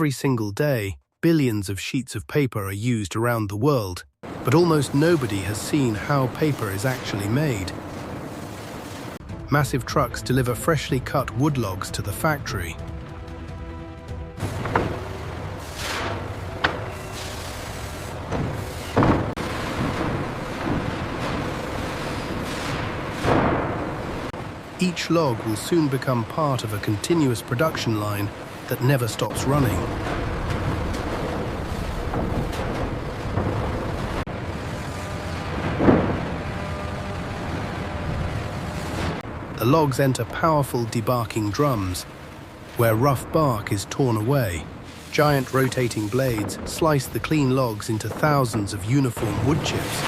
Every single day, billions of sheets of paper are used around the world, but almost nobody has seen how paper is actually made. Massive trucks deliver freshly cut wood logs to the factory. Each log will soon become part of a continuous production line that never stops running. The logs enter powerful debarking drums, where rough bark is torn away. Giant rotating blades slice the clean logs into thousands of uniform wood chips.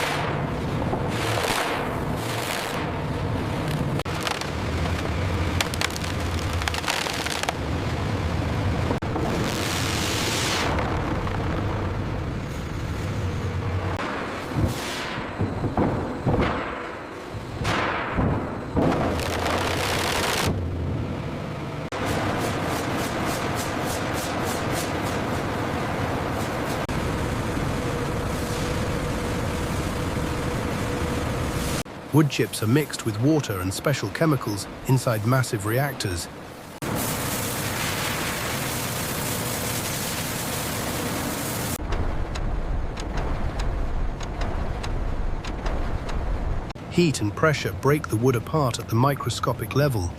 Wood chips are mixed with water and special chemicals inside massive reactors. Heat and pressure break the wood apart at the microscopic level.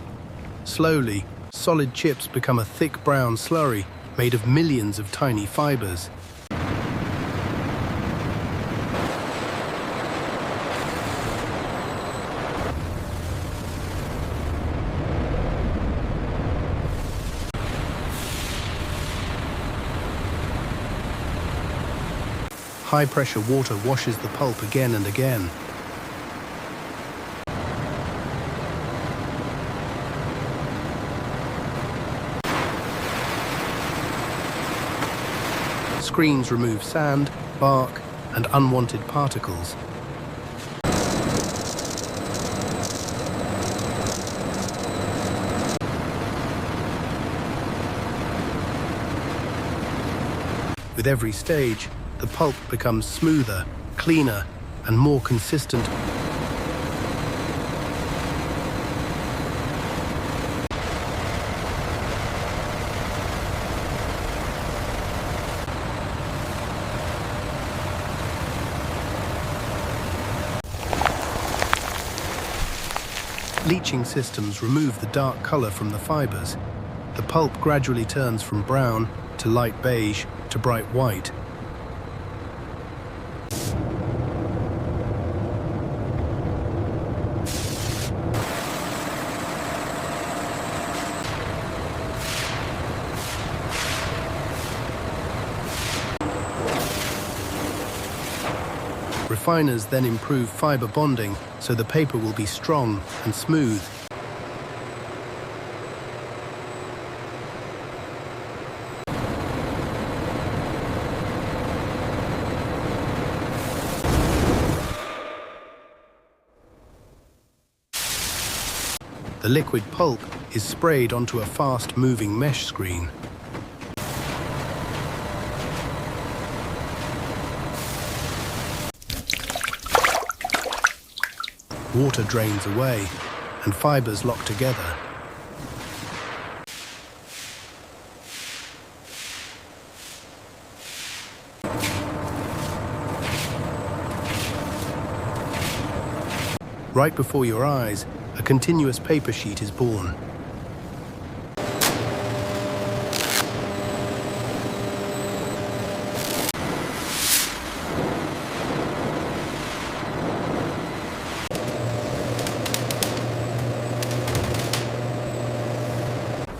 Slowly, solid chips become a thick brown slurry made of millions of tiny fibers. High-pressure water washes the pulp again and again. Screens remove sand, bark, and unwanted particles. With every stage, the pulp becomes smoother, cleaner, and more consistent. Bleaching systems remove the dark color from the fibers. The pulp gradually turns from brown to light beige to bright white. Refiners then improve fiber bonding so the paper will be strong and smooth. The liquid pulp is sprayed onto a fast-moving mesh screen. Water drains away, and fibers lock together. Right before your eyes, a continuous paper sheet is born.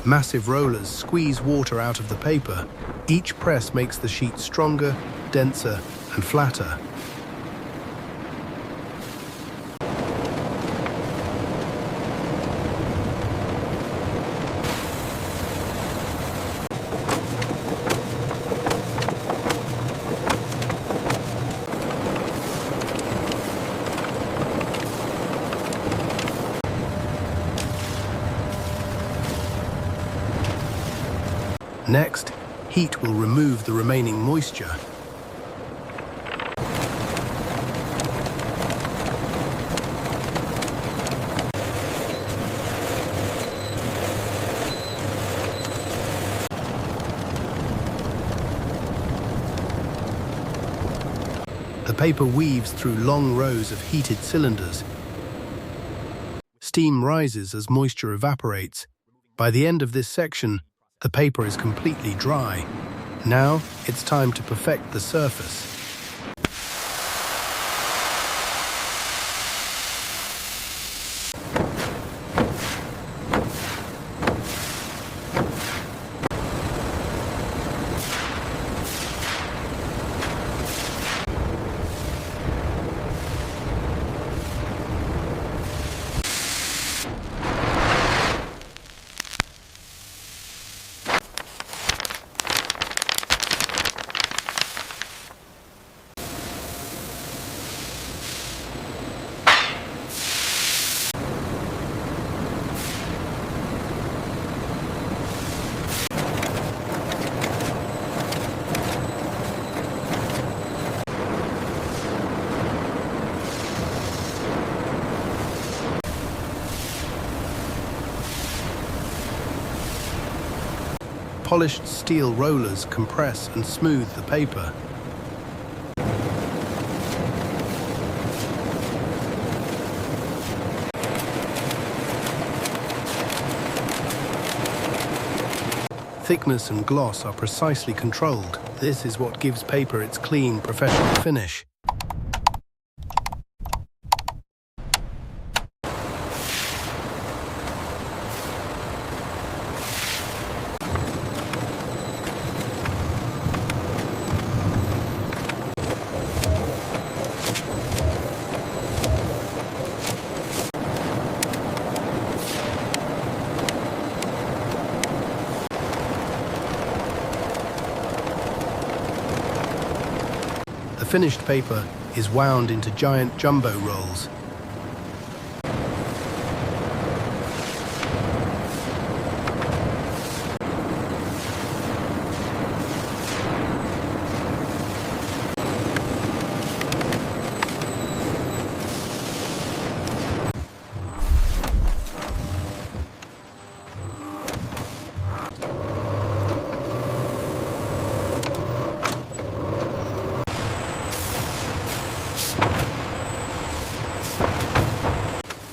Massive rollers squeeze water out of the paper. Each press makes the sheet stronger, denser, and flatter. Next, Heat will remove the remaining moisture. The paper weaves through long rows of heated cylinders. Steam rises as moisture evaporates. By the end of this section, the paper is completely dry. Now, it's time to perfect the surface. Polished steel rollers compress and smooth the paper. Thickness and gloss are precisely controlled. This is what gives paper its clean, professional finish. The finished paper is wound into giant jumbo rolls.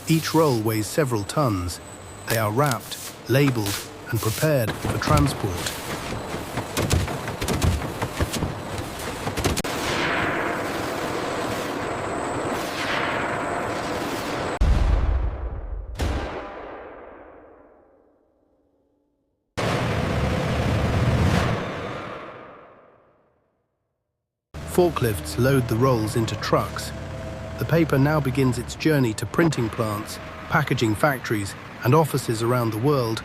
Each roll weighs several tons. They are wrapped, labeled, and prepared for transport. Forklifts load the rolls into trucks. The paper now begins its journey to printing plants, packaging factories, and offices around the world,